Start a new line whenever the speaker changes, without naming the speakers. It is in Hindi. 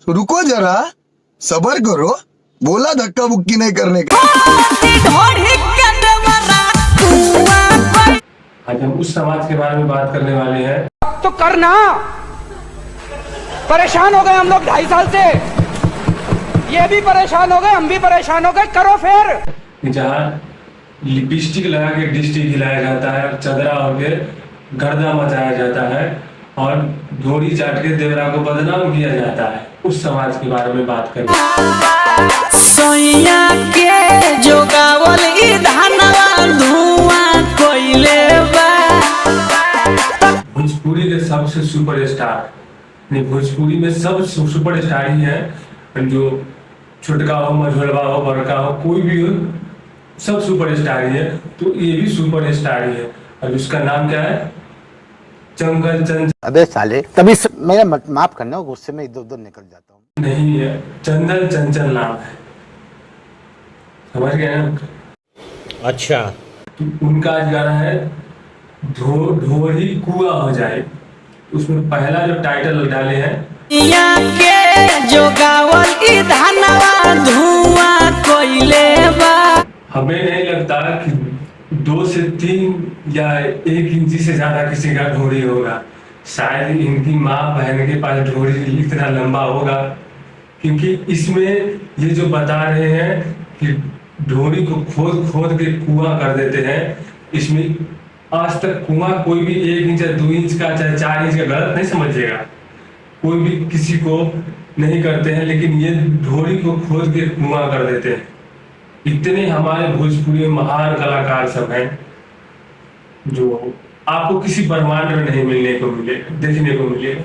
रुको जरा, सबर करो, बोला धक्का बुक्की नहीं करने का।
आज हम उस समाज के बारे में बात करने वाले हैं।
तो करना, परेशान हो गए हम लोग 2.5 साल से, ये भी परेशान हो गए, हम भी परेशान हो गए, करो फिर।
जहाँ लिपस्टिक लगा के डिस्ट्रिक्ट हिलाया जाता है, चदरा होके गर्दा मचाया जाता है और धोरी चाट के देवरा को बदनाम किया जाता है, उस समाज के बारे में बात करें।
सोइया के जोगावल ई धानवा धुआं कोइले बा।
भोजपुरी के सबसे सुपरस्टार, नहीं भोजपुरी में सब सुपरस्टार ही है, जो छोटका हो, मझोलवा हो, बड़का हो, कोई भी हो, सब सुपरस्टार ही है। तो ये भी सुपरस्टार ही है और उसका नाम क्या है? चंगल चंचल।
अबे साले, तभी मेरा माफ करना, गुस्से में इधर उधर निकल जाता हूँ।
नहीं है, चंदन चंचल नाम है, समझ गए ना?
अच्छा,
तो उनका आज गाना है ढोरी कुआ हो जाए। उसमें पहला जो टाइटल डाले हैं,
सोइया के जोगावल ई धानवा धुआं कोइले बा।
हमें नहीं लगता कि 2 से 3 या 1 इंची से ज्यादा किसी का ढोरी होगा। शायद इनकी माँ बहन के पास ढोरी इतना लंबा होगा, क्योंकि इसमें ये जो बता रहे हैं कि ढोरी को खोद खोद के कुआं कर देते हैं। इसमें आज तक कुआं कोई भी 1 इंच या 2 इंच का, चाहे 4 इंच का, गलत नहीं समझिएगा, कोई भी किसी को नहीं करते हैं, लेकिन ये ढोरी को खोद के कुआं कर देते हैं। इतने हमारे भोजपुरी में महान कलाकार सब हैं जो आपको किसी ब्रह्मांड में नहीं देखने को मिलेगा।